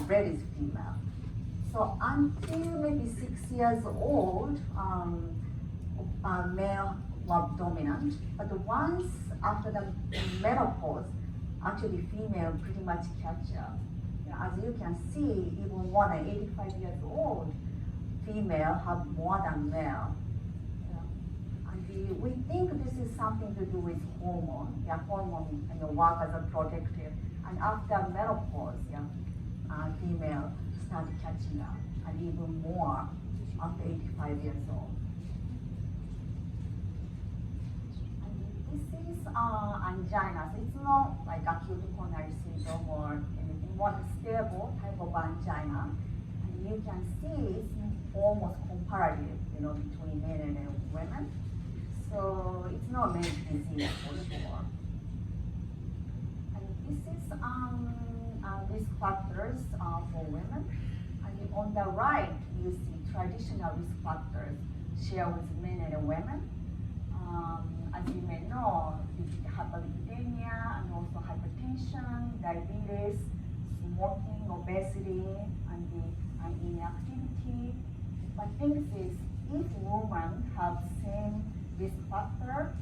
raised female. So until maybe 6 years old, male were dominant, but once after the menopause, actually female pretty much catch up. As you can see, even more than 85 years old, female have more than male. And we think this is something to do with hormone. Hormone work as a protective. And after menopause, female start catching up, and even more after 85 years old. This is angina. So it's not like acute coronary syndrome or anything, more stable type of angina. And you can see it's almost comparative, between men and women. So it's not a disease for sure. And this is risk factors for women. And on the right, you see traditional risk factors shared with men and women. As you may know, hyperlipidemia and also hypertension, diabetes, smoking, obesity, and inactivity. But thing is, if women have same risk factor,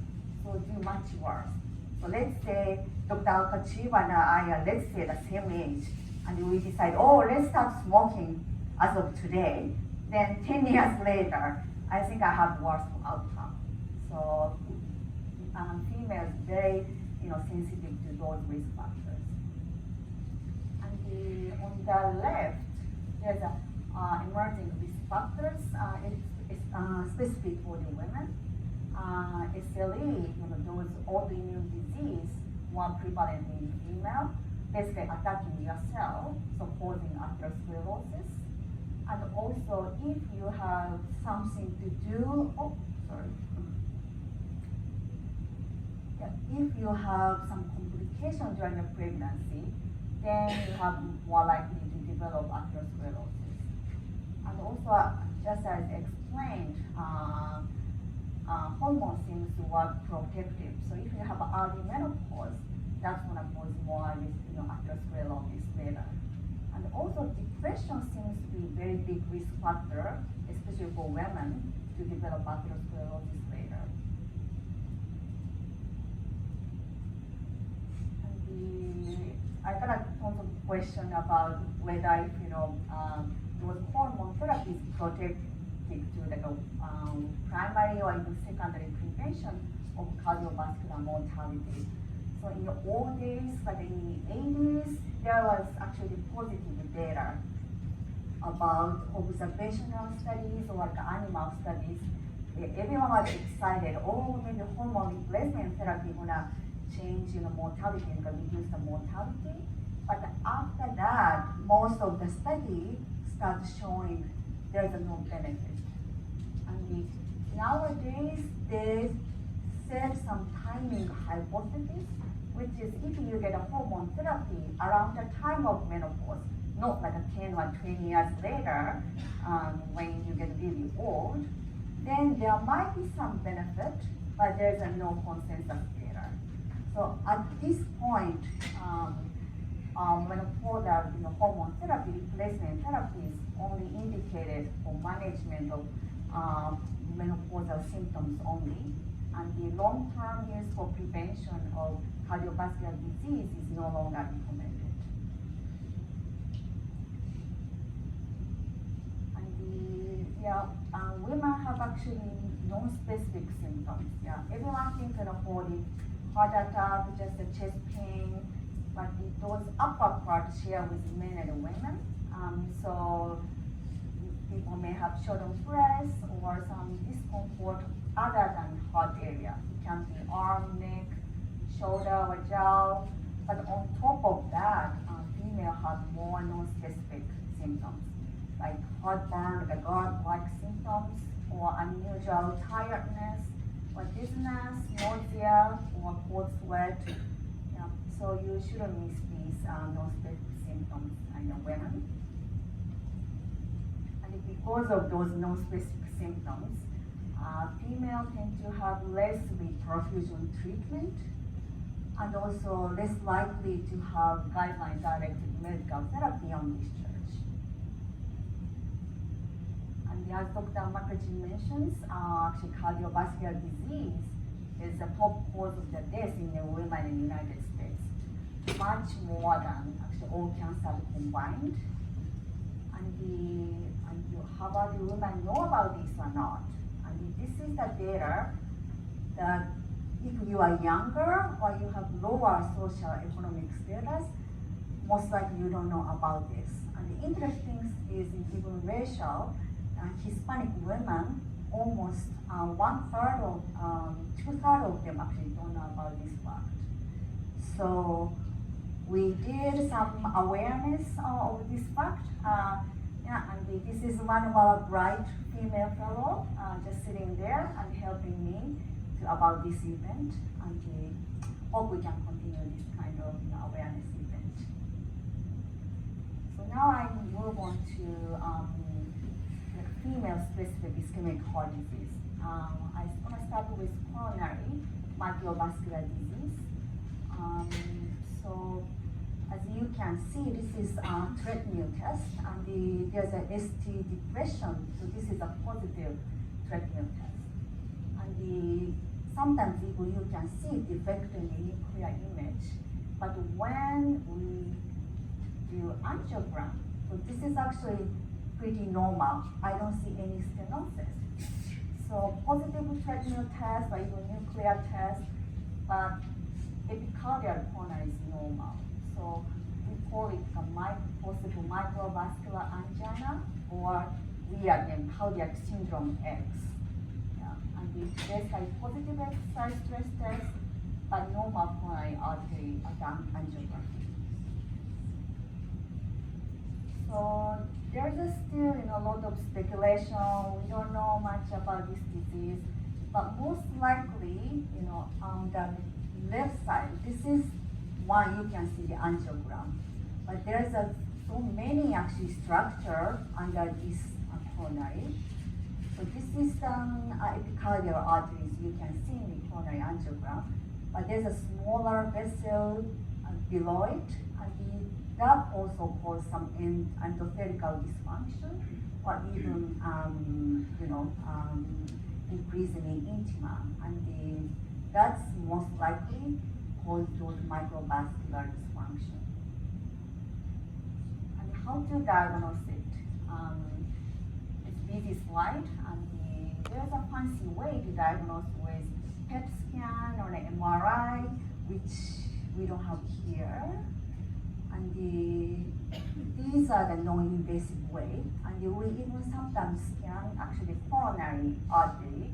so do much worse. So let's say Dr. Okajima and I are, let's say, the same age, and we decide, let's start smoking as of today. Then 10 years later, I think I have worse outcome. So females very sensitive to those risk factors. And on the left, there's emerging risk factors. It's specific for the women. SLE, those autoimmune disease more prevalent in female, basically attacking your cell, so causing atherosclerosis. And also, if you have something to do, if you have some complication during the pregnancy, then you have more likely to develop atherosclerosis. And also, just as explained, hormone seems to work protective. So if you have early menopause, that's going to cause more atherosclerosis later. And also, depression seems to be a very big risk factor, especially for women, to develop atherosclerosis later. I got a ton of question about whether those hormone therapies protective to primary or even secondary prevention of cardiovascular mortality. So in the old days, like in the 80s, there was actually positive data about observational studies or like animal studies. Everyone was excited, maybe hormone replacement therapy gonna change mortality and reduce the mortality. But after that, most of the study starts showing there's no benefit. And nowadays, they set some timing hypothesis, which is if you get a hormone therapy around the time of menopause, not like 10 or 20 years later, when you get really old, then there might be some benefit, but there's no consensus data. So at this point, menopausal hormone therapy, replacement therapy is only indicated for management of menopausal symptoms only, and the long-term use for prevention of cardiovascular disease is no longer recommended. And women have actually non-specific symptoms. Everyone thinks for the heart attack, just a chest pain, but those upper parts share with men and women. So people may have shortened breath or some discomfort other than heart area. It can be arm, neck, shoulder, or jaw. But on top of that, female have more non-specific symptoms, like heartburn, the guard-like symptoms, or unusual tiredness, or dizziness, nausea, or cold sweat. So you shouldn't miss these non-specific symptoms in women. And because of those non-specific symptoms, females tend to have less with perfusion treatment. and also less likely to have guideline-directed medical therapy on discharge. And as Dr. Mukherjee mentions, actually cardiovascular disease is the top cause of the death in the women in the United States, much more than actually all cancers combined. How about the women know about this or not? And this is the data that if you are younger or you have lower social economic status, most likely you don't know about this. And the interesting is in even racial, Hispanic women, almost 1/3 of, 2/3 of them actually don't know about this fact. So we did some awareness of this fact. And this is one of our bright female fellow just sitting there and helping me about this event. And hope we can continue this kind of awareness event. So now I move on to female-specific ischemic heart disease. I want to start with coronary microvascular disease. So as you can see, this is a treadmill test, and there's a ST depression, so this is a positive treadmill test. And sometimes you can see defect in the nuclear image, but when we do angiogram, so this is actually pretty normal. I don't see any stenosis. So positive treadmill test or even nuclear test, but epicardial coronary is normal. So we call it a possible microvascular angina, or we are named cardiac syndrome X. Yeah. And there's a positive exercise stress test, but normal coronary artery angiogram. So there's still a lot of speculation. We don't know much about this disease, but most likely, on the left side, this is one you can see the angiogram, but there's so many actually structure under this coronary. So this is epicardial arteries you can see in the coronary angiogram, but there's a smaller vessel below it, and that also causes some endothelial dysfunction, or even increase in intima, and that's most likely cause those microvascular dysfunction. And how to diagnose it? It's a busy slide, and there's a fancy way to diagnose with PET scan or an MRI, which we don't have here. And these are the non-invasive way, and we even sometimes scan actually coronary artery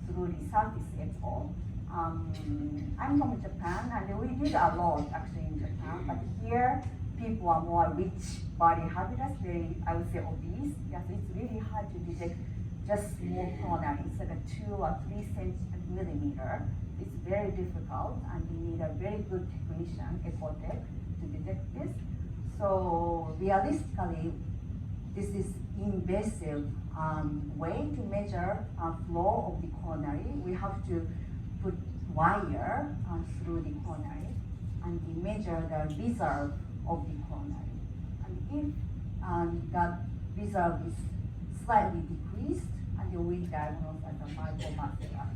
through the surface echo. I'm from Japan, and we did a lot actually in Japan, but here people are more rich body habitus, I would say obese. Yes, it's really hard to detect just small coronary. It's like a 2 or 3 millimeter. It's very difficult, and you need a very good technician, echo tech, to detect this. So realistically, this is invasive way to measure flow of the coronary. We have to put wire through the coronary and measure the reserve of the coronary. And if that reserve is slightly decreased, and we diagnose as a microvascular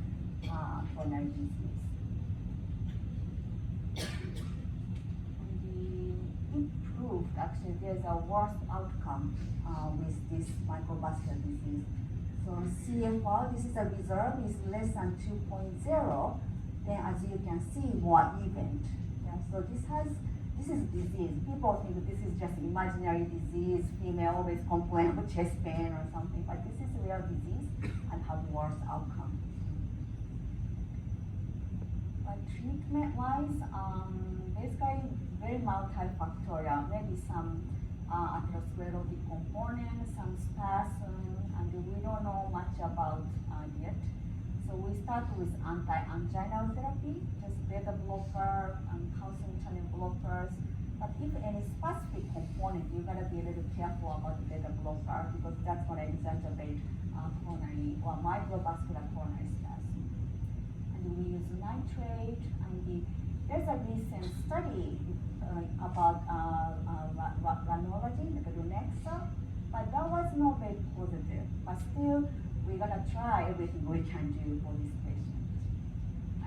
coronary disease. And it proved actually there's a worse outcome with this microvascular disease. So CFR, this is a reserve, is less than 2.0, then as you can see, more event. Yeah, so this is disease. People think this is just imaginary disease, female always complain about chest pain or something, but this is a real disease and have worse outcome. But treatment-wise, basically very multifactorial, maybe some atherosclerotic component, some spasm, and we don't know much about yet. So we start with anti-anginal therapy, just beta blocker and calcium channel blockers. But if any specific component, you gotta be a little careful about the beta blocker, because that's gonna exacerbate coronary or microvascular coronary spasm. And we use nitrate, and there's a recent study about rhinology, like Runexa, but that was not very positive. But still, we're gonna try everything we can do for this patient.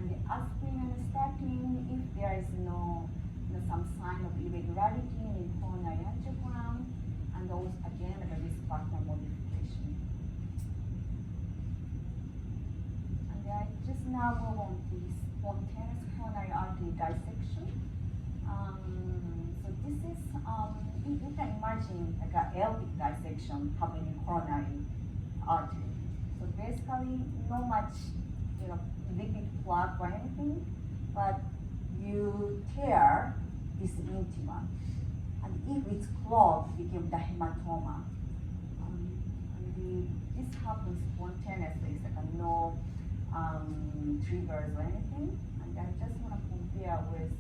And the aspirin and statin, if there is no some sign of irregularity in coronary angiogram, and also again like a risk factor modification. And I just now move on to spontaneous coronary artery dissection. So this is you can imagine like an aortic dissection happening in coronary artery. So basically, not much lipid plaque or anything, but you tear this intima, and if it's clogged, it becomes the hematoma. This happens spontaneously, it's like no triggers or anything. And I just want to compare with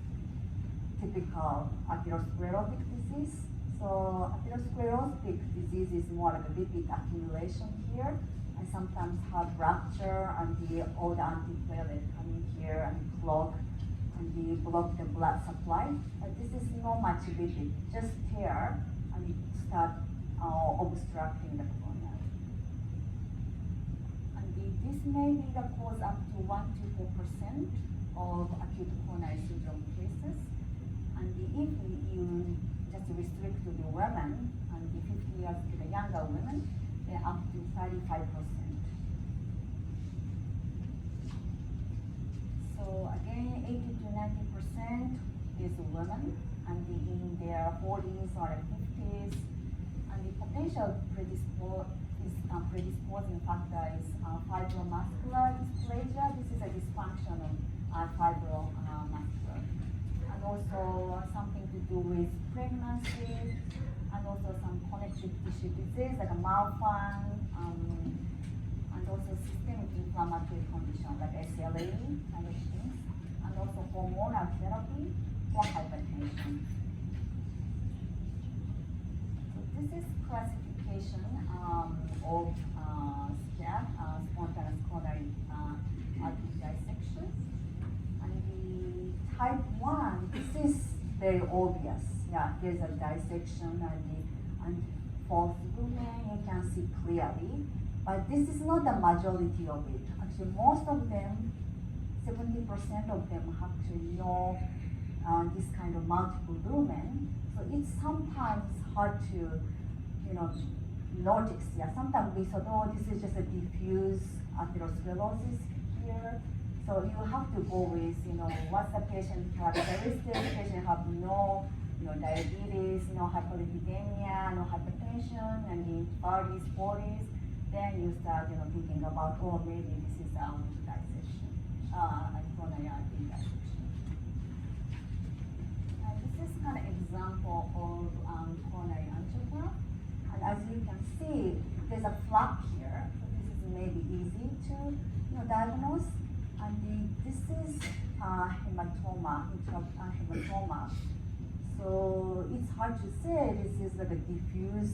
typical atherosclerotic disease. So atherosclerotic disease is more like a lipid accumulation here, and sometimes have rupture and all the antiplatelet coming here and clog and they block the blood supply. But this is not much lipid, just tear and it start obstructing the cornea. And this may be the cause up to 1 to 4% of acute coronary syndrome cases. And if you just restrict to the women and the 50 years to the younger women, then up to 35%. So again, 80 to 90% is women, and in their 40s or 50s. And the potential predisposing factor is fibromuscular dysplasia. This is a dysfunction of fibromuscular. And also something to do with pregnancy, and also some connective tissue disease like a malform, and also systemic inflammatory condition like SLA kind of things, and also hormonal therapy for hypertension. So this is classification of SCAD, spontaneous coronary artery dissection. And the type 1, this is very obvious. Yeah, there's a dissection and false lumen, you can see clearly. But this is not the majority of it. Actually, most of them, 70% of them actually know this kind of multiple lumen. So it's sometimes hard to, notice. Yeah, sometimes we thought, oh, this is just a diffuse atherosclerosis here. So you have to go with, what's the patient characteristics? Patient have no, diabetes, no hyperlipidemia, no hypertension, and in 30s, 40s. Then you start, thinking about, oh, maybe this is dissection, coronary artery dissection. This is kind of example of coronary angiogram. And as you can see, there's a flap here. So this is maybe easy to diagnose. And this is hematoma, hematoma. So it's hard to say this is like a diffuse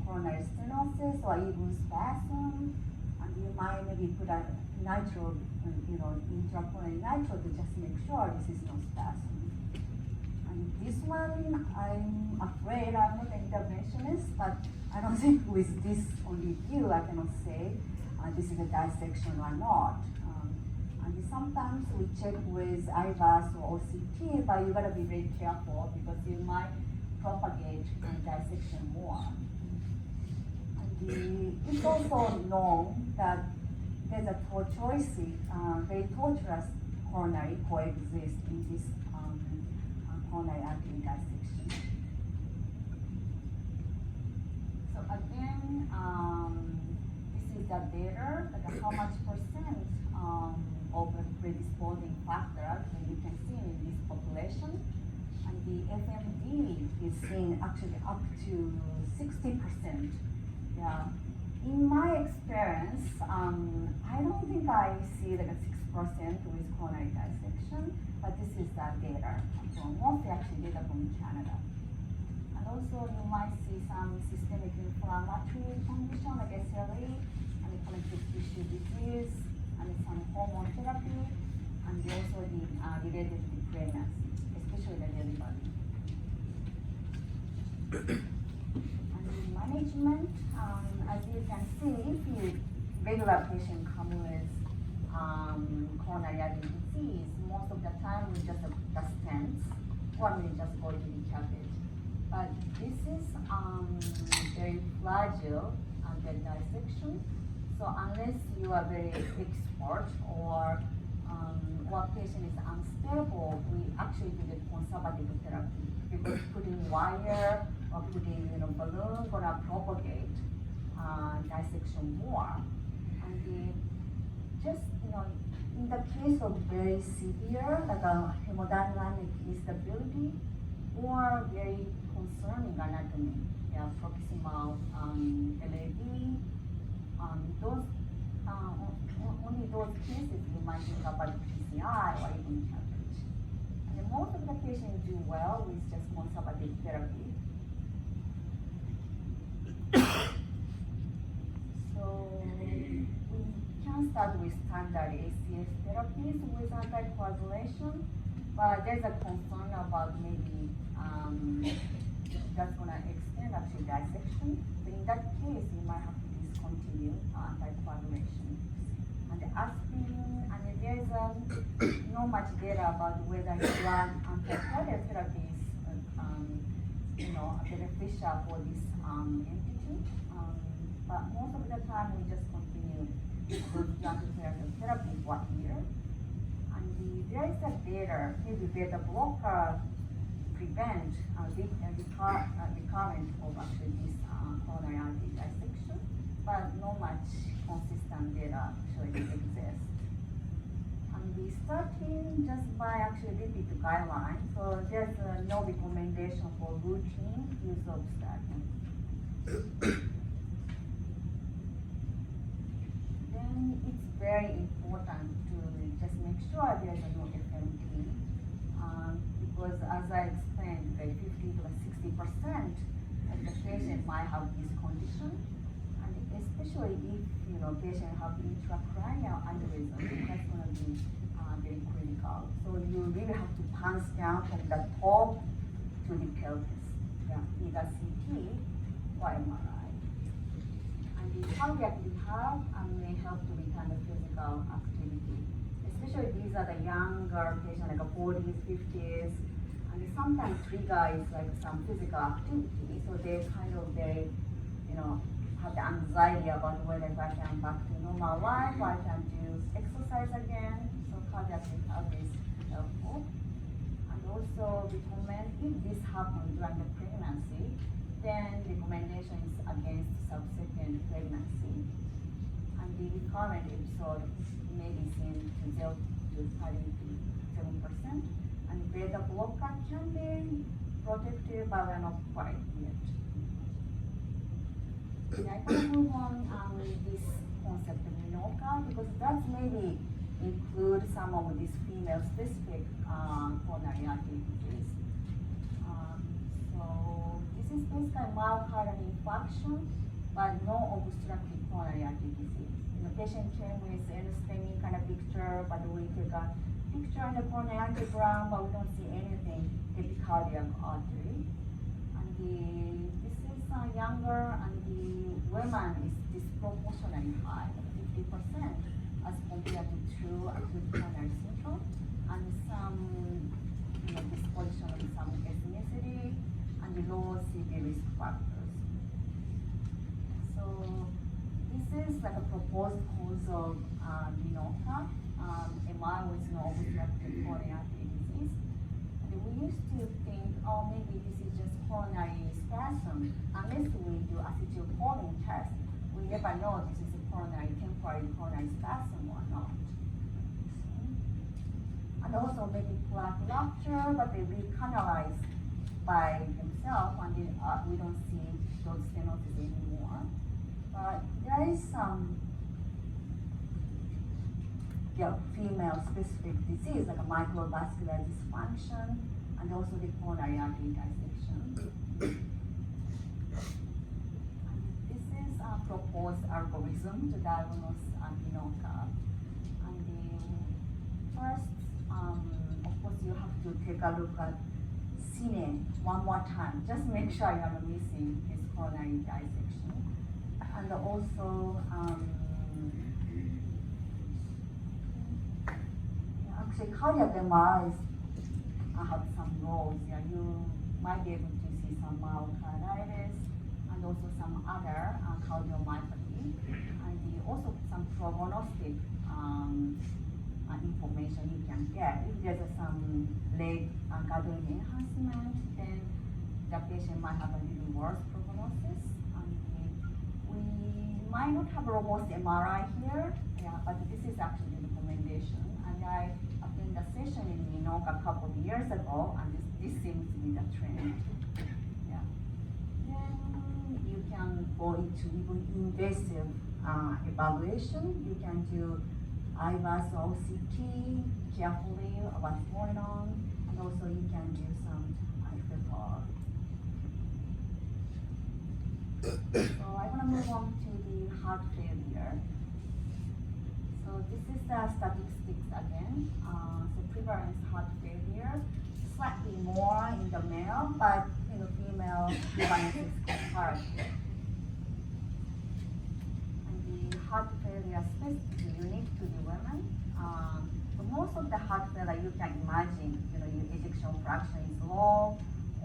coronary stenosis or even spasm, and you might maybe put a nitro, intracoronary nitro to just make sure this is no spasm. And this one, I'm afraid I'm not an interventionist, but I don't think with this only view I cannot say this is a dissection or not. And sometimes we check with ElPaso or OCT, but you gotta be very careful because you might propagate dissection more. And it's also known that there's a tortuously, very tortuous coronary coexist in this coronary artery dissection. So again, this is the data, like how much percent of the predisposing factor you can see in this population. And the FMD is seen actually up to 60%. Yeah. In my experience, I don't think I see like a 6% with coronary dissection, but this is the data. So mostly actually data from Canada. And also you might see some systemic inflammatory condition like SLA and connective tissue disease and some hormone therapy. and also the related to pregnancy, especially the delivery. And the management, as you can see, if you regular patient come with coronary artery disease, most of the time we just the stents, or we just go to the cabbage. But this is very fragile under dissection. So unless you are very expert or patient is unstable, we actually do the conservative therapy because putting wire or putting balloon gonna propagate dissection more. And just in the case of very severe like a hemodynamic instability or very concerning anatomy, proximal LAD, those only those cases you might think about PCI or even CABG. And most of the patients do well with just conservative therapy. So we can start with standard ACS therapies with anticoagulation, but there's a concern about maybe that's gonna extend actually dissection. So in that case, you might have to discontinue anticoagulation. And the aspirin, and there's not much data about whether drug anticoagulant therapy is beneficial for this entity. But most of the time, we just continue those drug therapy for a year. And there is a data, maybe beta blocker prevent recurrence of actually this coronary artery dissection, but not much consistent data actually exists. And we starting just by actually lipid guidelines, so there's no recommendation for routine use of statin. Then it's very important to just make sure there's no FMT, because as I explained, like 50 to 60% of the patient might have this condition, and especially if patient have intracranial aneurysm, that's going to be very critical. So you really have to punch down from the top to the pelvis, either CT or MRI. And the cardiac rehab may help to return the physical activity. Especially these are the younger patients, like 40s, 50s, and sometimes trigger is like some physical activity. So they have the anxiety about whether if I can back to normal life, or I can do exercise again. So cardiac rehab is helpful. And also recommend if this happens during the pregnancy, then recommendation is against subsequent pregnancy. And the recurrent episode may be seen to 0 to 37%. And beta blocker can be protective, but we're not quite yet. I can move on with this concept of MINOCA, because that's maybe include some of these female-specific coronary artery disease. So this is basically myocardial infarction, but no obstructive coronary artery disease. The patient came with an STEMI kind of picture, but we take a picture on the coronary angiogram, but we don't see anything epicardial artery. And this is younger, and the women is disproportionately high, 50%, as compared to true acute coronary syndrome, and some disposition of some ethnicity, and the low CV risk factors. So this is like a proposed cause of MINOCA, MI with no obstructive coronary artery disease. And we used to think, oh, maybe this is just coronary spasm. Unless we do acetylcholine test, we never know this is a temporary coronary spasm or not. And also maybe plaque rupture, but they recanalize by themselves, and then, we don't see those stenosis anymore. But there is some female-specific disease, like a microvascular dysfunction, and also the coronary artery dissection. This is a proposed algorithm to diagnose MINOCA. And first, of course, you have to take a look at cine one more time. Just make sure you are not missing this coronary dissection. And also, actually, cardiac MRIs have some roles. Yeah, you might be able to see some myocarditis and also some other cardiomyopathy, and also some prognostic information you can get. If there's some leg gathering enhancement, then the patient might have a little worse prognosis. And we might not have a robust MRI here, yeah, but this is actually a recommendation. And I attended a session in New York a couple of years ago, and this seems to be the trend. Yeah. Then you can go into even invasive evaluation. You can do ElPaso OCT carefully what's going on, and also you can do some FFR. So I want to move on to the heart failure. So this is the statistics again. So prevalence heart failure, slightly more in the male, but in the female prevalence is comparative. Heart failure specifically unique to the women. So most of the heart failure you can imagine, your ejection fraction is low,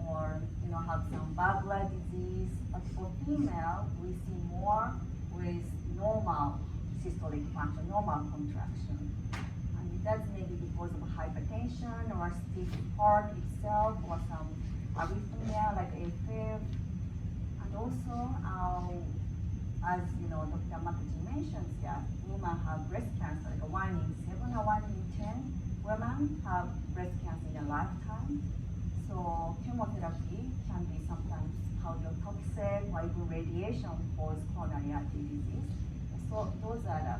or have some valvular disease. But for female, we see more with normal systolic function, normal contraction. And that's maybe because of hypertension or stiff heart itself, or some arrhythmia like AFib. And also, as Dr. Makaji mentions, yeah, women have breast cancer, like 1 in 7 or 1 in 10 women have breast cancer in their lifetime. So chemotherapy can be sometimes cardiotoxic, or even radiation cause coronary artery disease. So those are the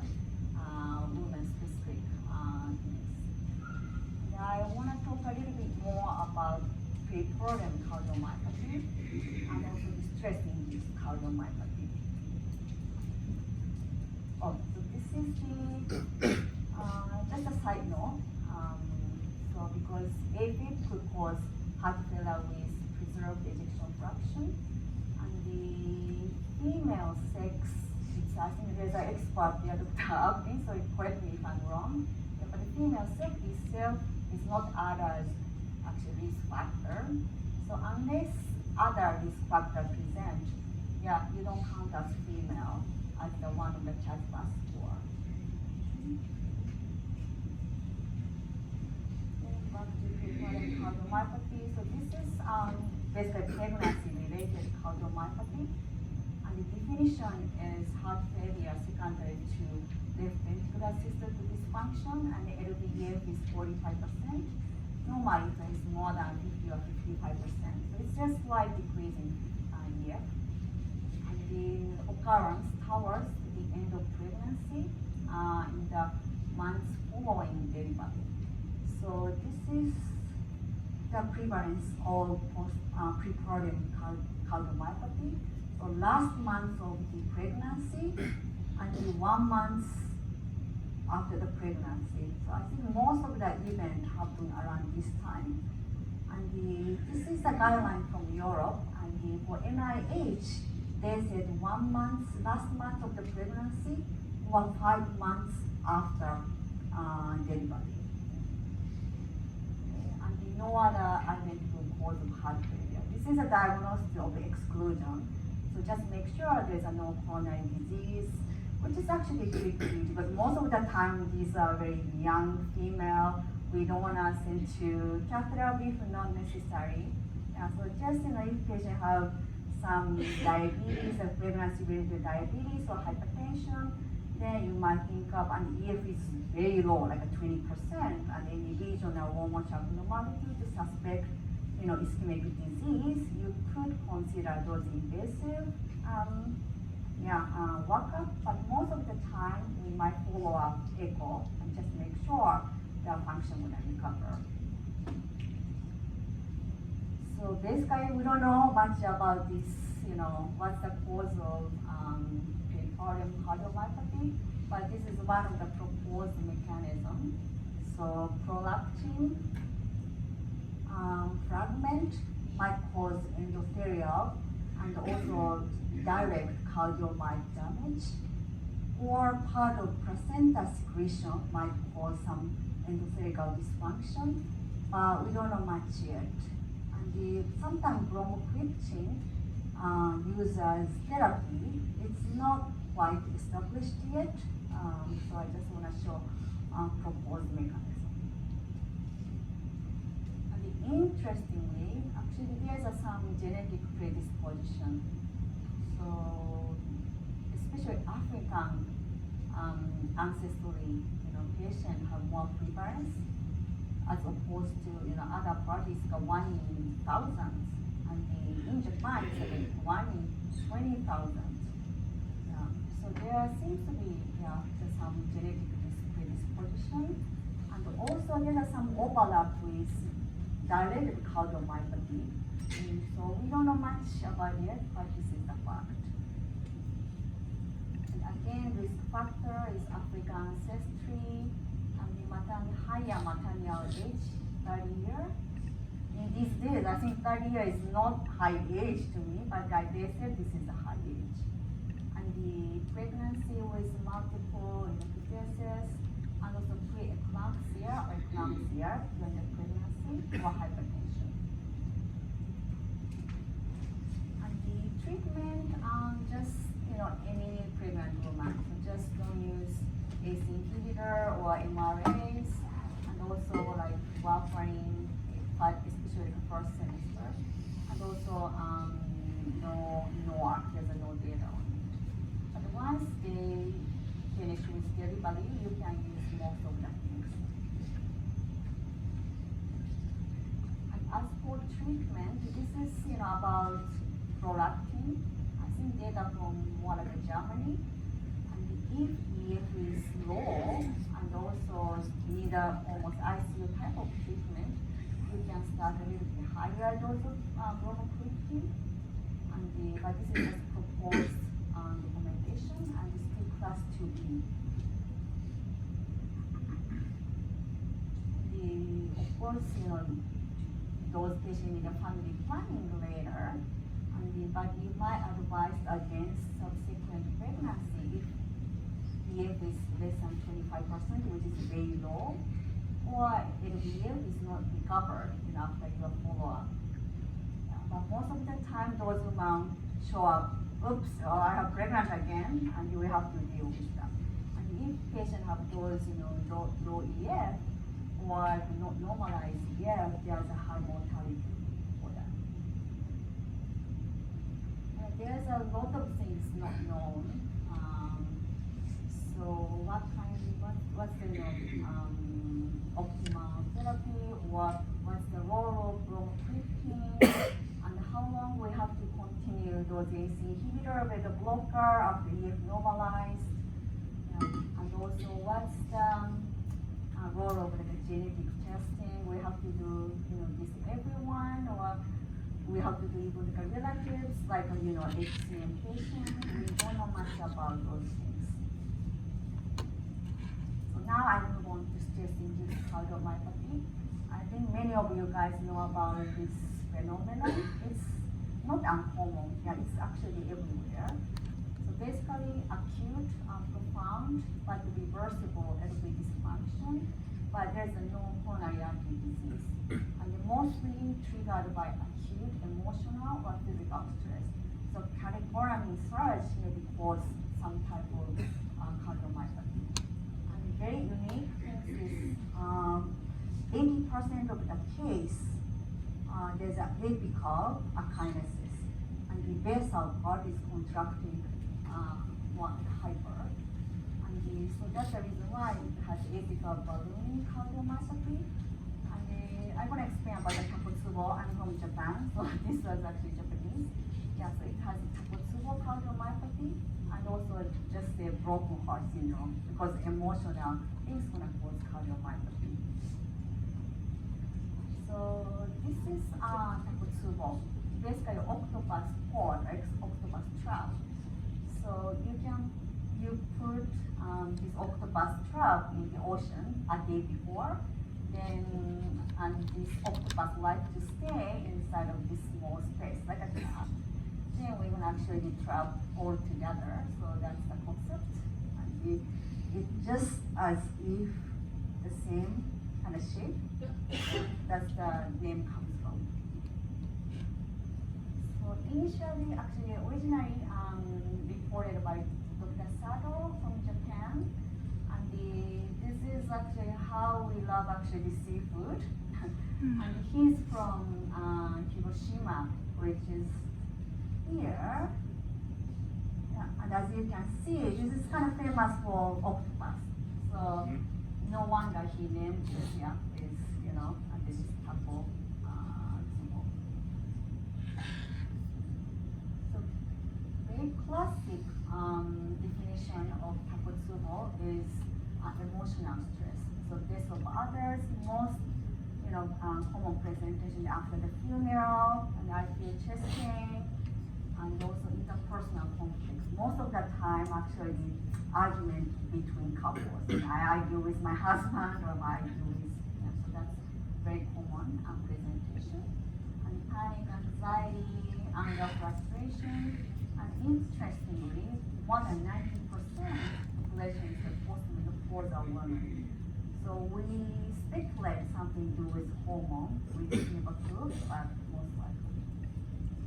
women-specific things. And I want to talk a little bit more about preprogram cardiomyopathy and also the stress-induced cardiomyopathy. Oh, so this is the, just a side note. So because AFib could cause heart failure with preserved ejection fraction, and the female sex, I think there's an expert there, Dr. Abdi, so correct me if I'm wrong, yeah, but the female sex itself is not added as actually risk factor. So unless other risk factor present, yeah, you don't count as female as the one of the cardiovascular. Back to prevalent cardiomyopathy. So this is basically pregnancy-related cardiomyopathy, and the definition is heart failure secondary to left ventricular system dysfunction, and the LVEF is 45%. Normally, it is more than 50 or 55%. So it's just slight decrease in EF. The occurrence towards the end of pregnancy in the months following delivery. So this is the prevalence of preprogram cardiomyopathy. So last month of the pregnancy until 1 month after the pregnancy. So I think most of the event happened around this time. And this is the guideline from Europe, and for NIH, they said 1 month, last month of the pregnancy, or 5 months after delivery. Okay. And no other identical cause of heart failure. This is a diagnosis of exclusion. So just make sure there's no coronary disease, which is actually tricky because most of the time these are very young female. We don't want to send to cath therapy if not necessary. So just if patient have some diabetes, or pregnancy-related diabetes or hypertension, then you might think of, and EF is very low, like a 20%, and any lesion or warm-watch abnormality to suspect, ischemic disease, you could consider those invasive, workup, but most of the time we might follow up echo and just make sure the function will recover. So basically, we don't know much about this, what's the cause of preprogram cardiomyopathy, but this is one of the proposed mechanisms. So prolactin fragment might cause endothelial and also direct cardiomyocyte damage, or part of placenta secretion might cause some endothelial dysfunction. We don't know much yet. And sometimes bromocriptine used as therapy, it's not quite established yet. So I just want to show proposed mechanism. And interestingly, actually there's some genetic predisposition. So especially African ancestry, patients have more prevalence as opposed to other parties, 1 in thousands, and in Japan it's like 1 in 20,000. So there seems to be some genetic predisposition, and also there are some overlap with dilated cardiomyopathy. So we don't know much about it, but this is the fact. And again, risk factor is African ancestry, and the higher maternal age, 30 years. In these days, I think 30 years is not high age to me, but like they said, this is a high age. And the pregnancy with multiple fetuses, and also pre-eclampsia or eclampsia during the pregnancy, or hypertension. And the treatment, just any pregnant woman, so just don't use ACE inhibitor or MRAs, and also like warfarin, especially the first semester, and also there's no data on it. But once they finish with delivery, you can use most of the things. And as for treatment, this is about prolactin. I think data from Germany. And if EF is low and also need almost ICU type of treatment, you can start a little bit higher dose of bromocriptine. But this is just proposed recommendation, and it's still class 2B. Of course, those patients need a family planning later, but you might advise against subsequent pregnancy if EF is less than 25%, which is very low, or LVEF is not recovered after your follow-up. But most of the time, those women show up, oops, I have pregnant again, and you will have to deal with them. And if patients have those, low EF or not normalized EF, there's a high mortality for them. There's a lot of things not known. So what's the optimal therapy? What's the role of bromocriptine? And how long we have to continue those ACE inhibitor with a blocker after EF normalized? And also what's the role of the genetic testing? We have to do this everyone, or we have to do even the relatives, like HCM patient. We don't know much about those things. So now I move on to stress-induced cardiomyopathy. I think many of you guys know about this phenomenon. It's not uncommon. It's actually everywhere. So basically, acute, profound, but reversible LV dysfunction. But there's a known coronary artery disease, and mostly triggered by acute emotional or physical stress. So catecholamine surge may cause some type of cardiomyopathy. And very unique thing is 80% of the case, there's an apical akinesis, and the basal part is contracting hyper. So that's the reason why it has apical ballooning cardiomyopathy. And I'm going to explain about the Takotsubo. I'm from Japan, so this was actually Japanese. So it has Takotsubo cardiomyopathy, and also just a broken heart syndrome, because emotional things going to cause cardiomyopathy. So this is Takotsubo, basically octopus port, octopus trap. So you put this octopus trap in the ocean a day before, and this octopus like to stay inside of this small space, like a trap. Then we will actually trap all together. So that's the concept. And it just as if the same kind of shape. That's the name comes from. So initially, actually, originally reported by Dr. Sato from Japan. And this is actually how we love actually seafood. And he's from Hiroshima, which is here. Yeah, and as you can see, this is kind of famous for octopus. So no wonder he named this, yeah, is, you know, and this is taco tsubo. So very classic definition of taco tsubo is emotional stress. So death of others, most, you know, common presentation after the funeral, and I feel chest pain, and also interpersonal conflicts. Most of the time, actually, argument between couples. I argue with my husband, or I argue with, so that's very common presentation. And panic, anxiety, anger, frustration, and interestingly, more than 90% population is post-menopause women. So we speculate something to do with hormone, which is never true, but most likely.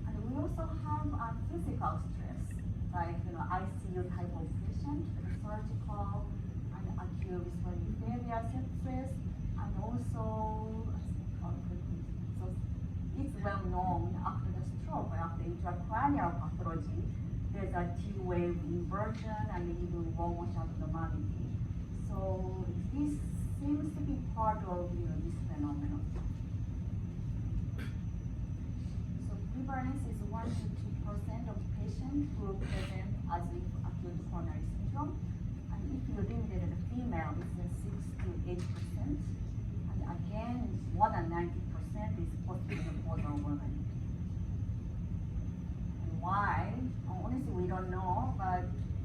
And we also have physical stress, like, you know, ICU type of patient, surgical and acute respiratory failure stress, and also, so it's well known after the stroke or after intracranial pathology, there's a T-wave inversion and even low motion abnormality. So this seems to be part of, you know, this phenomenon. So prevalence is 1 to 2% of patients who present as if acute coronary syndrome, and if you limited the female, it's 6 to 8%, and again, more than 90% is post-menopausal women. And why? Honestly, we don't know, but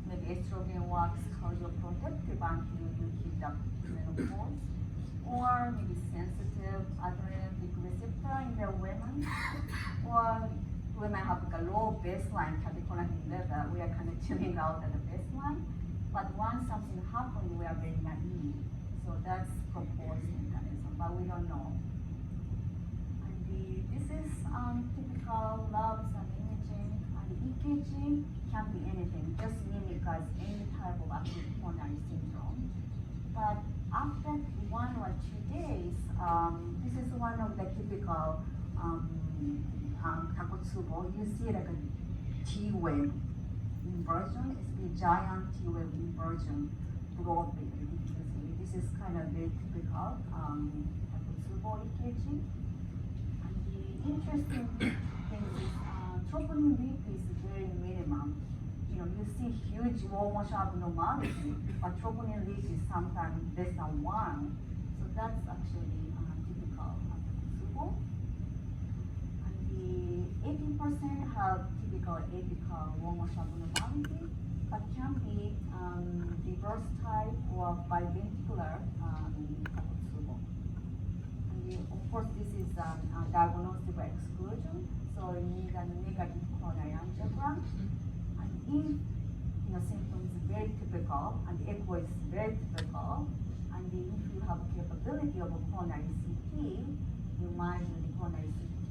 maybe estrogen works cardioprotective until you hit the menopause, or maybe sensitive adrenergic receptor in the women, or women have like a low baseline catecholamine level. We are kind of tuning out at the baseline, but once something happens, we are very naive. So that's proposed mechanism, but we don't know. And this is typical labs and imaging, and EKG can be anything, just mimic as any type of acute coronary syndrome. But after 1 or 2 days, this is one of the typical takotsubo. You see like a T-wave inversion. It's the giant T-wave inversion broadly. This is kind of very typical takotsubo EKG. And the interesting thing is troponin leak is very minimum. You know, you see huge low motion abnormality, but troponin leak is sometimes less than 1. So that's actually typical takotsubo. And the 18% have typical apical low motion abnormality, but can be reverse type or biventricular takotsubo. And of course, this is diagnostic by exclusion, so you need a negative coronary angiogram. And if, you know, symptoms are very typical, and echo is very typical, and if you have capability of a coronary CT, you might do the coronary CT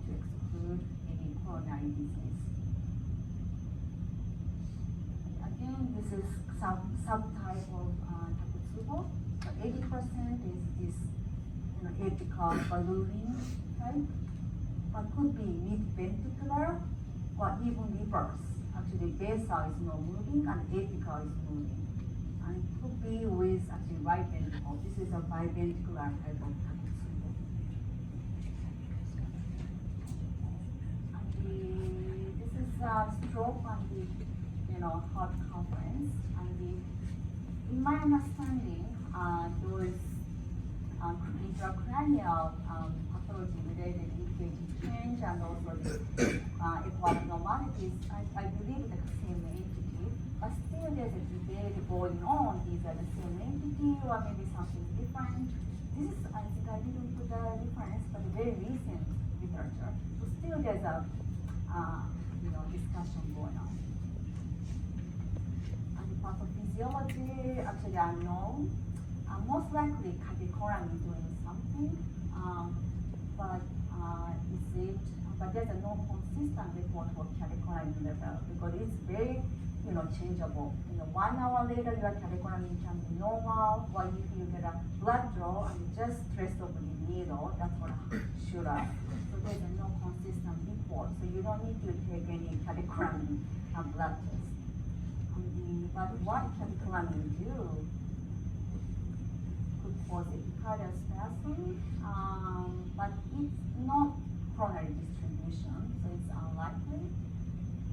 to exclude any coronary disease. Again, this is subtype of takotsubo. So 80% is this, you know, apical ballooning type, but could be mid-ventricular or even reverse. Actually, basal is not moving and apical is moving. And it could be with actually right ventricle. This is a biventricular type of takotsubo. And this is stroke and the, you know, heart conference. And in my understanding, those intracranial pathology related EKG change and also the echo abnormalities, I believe they're the same entity, but still there's a debate going on, is that the same entity or maybe something different. this is, I think I didn't put the reference, but very recent literature. So still there's a discussion going on. And the pathophysiology actually unknown. Most likely catecholamine doing something, but there's no consistent report for catecholamine level because it's very changeable. 1 hour later your catecholamine can be normal, or if you get a blood draw and just trace over the needle, that's what shoot up. So there's no consistent report, so you don't need to take any catecholamine blood test. But what catecholamine do could cause cardiac spasm, but it's not coronary distribution, so it's unlikely.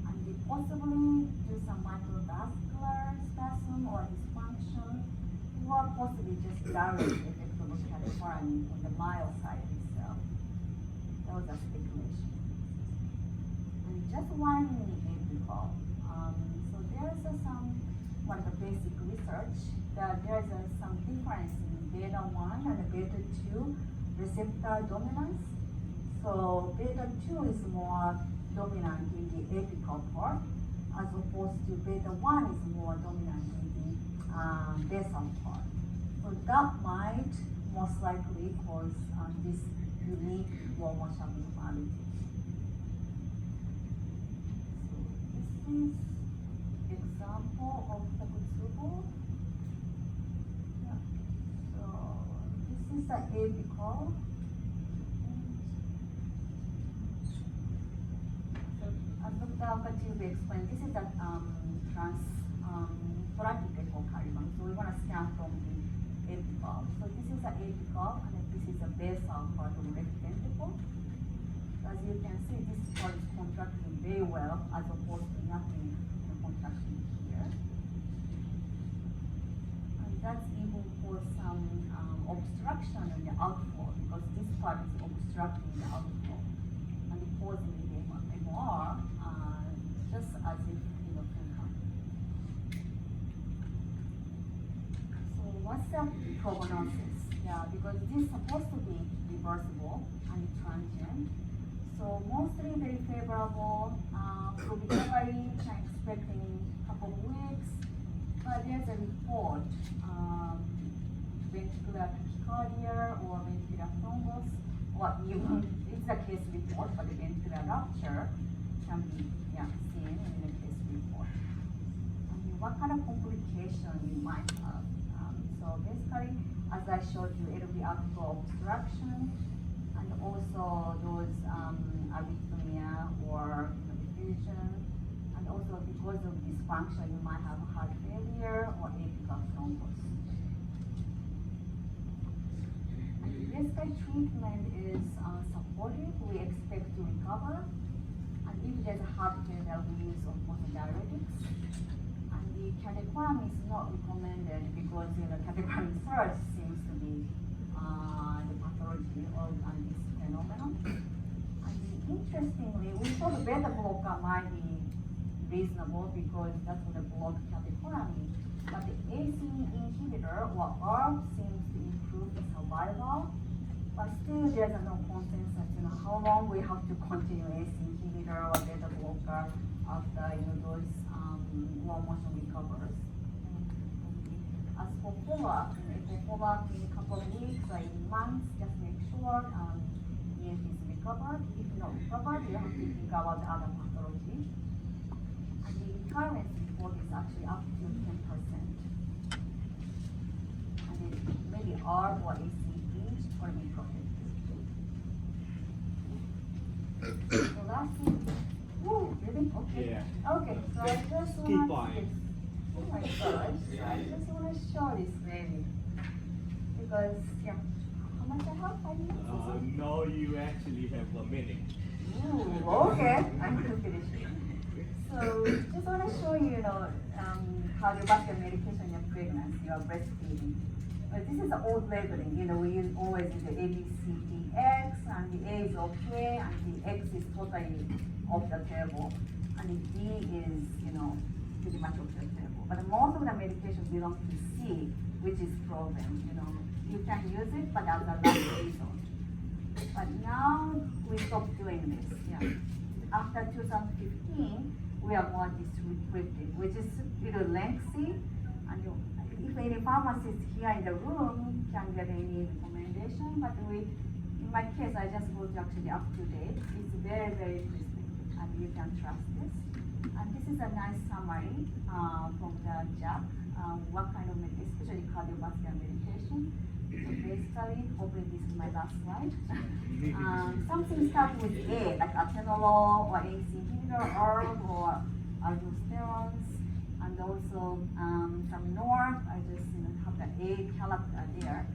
And they possibly do some microvascular spasm or dysfunction, or possibly just direct effect of catecholamine on the myocyte itself. That was a speculation. And just one apical. So there's some basic research that there's some difference in beta 1 and beta 2 receptor dominance. So beta 2 is more dominant in the apical part, as opposed to beta 1 is more dominant in the basal part. So that might most likely cause this unique low motion abnormality. So this is example of the Kazue. Yeah. So this is the apical. As Dr. Okajima explained, this is a thoracic echocardiogram. So we want to scan from the apical. So this is the apical, and this is the basal part of the left ventricle. As you can see, this part is contracting very well, as opposed to nothing contraction here. And that's even for some obstruction in the outflow, because this part is obstructing the outflow and causing the MR, just as if can happen. So what's the prognosis? Yeah, because this is supposed to be reversible and transient. So mostly very favorable for recovery, I'm expecting a couple of weeks. But there's a report, ventricular tachycardia or ventricular thrombus, or even, it's a case report, but the ventricular rupture can be seen in the case report. What kind of complication you might have? So basically, as I showed you, it'll be outflow obstruction, and also those arrhythmia or diffusion, and also because of dysfunction, you might have heart failure or apical thrombus. Basically, treatment is supportive. We expect to recover. And if there's a heart failure, we use diuretics. And the catecholamine is not recommended because catecholamine surge seems to be the pathology of this phenomenon. And interestingly, we thought the beta blocker might be reasonable because that's what the block catecholamine. But the ACE inhibitor or ARB seems to improve the survival. But still, there's no consensus, how long we have to continue ACE inhibitor or beta blocker after those low motion recovers. As for follow-up, follow-up in a couple of weeks or in months, just make sure EF is recovered. If not recovered, you have to think about the other pathology. And the recurrence report is actually up to 10%. And then maybe ARB or ACE or be protected. So last thing, really? Okay. Yeah. Okay, so I just Keep want on. oh my gosh, I just want to show this really. Because, how much I have? 5 minutes or so? No, you actually have a minute. Ooh, okay, I'm going to finish it. So, just want to show you, cardiovascular medication in pregnancy or breastfeeding. But this is the old labeling, we always use the A, B, C, D, X, and the A is okay, and the X is totally off the table, and the D is, pretty much off the table. But most of the medication belong to C, which is proven, you can use it, but as a last resort. But now we stopped doing this. Yeah. After 2015, we are more descriptive, which is a little lengthy. And if any pharmacist here in the room can get any recommendation, but in my case, I just go to actually up to date. It's very, very prescriptive, and you can trust this. And this is a nice summary from the JAP, what kind of medication, especially cardiovascular medication. So basically, hopefully this is my last slide. Something starts with A, like atenolol or ACE inhibitor, herb or aldosterones, and also some NOR. I just have the A character there.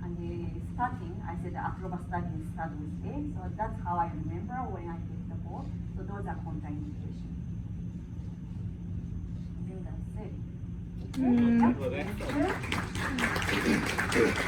And the statin, I said the atorvastatin starts with A, so that's how I remember when I take the board. So those are contraindications. I think that's it. Okay. Well, that's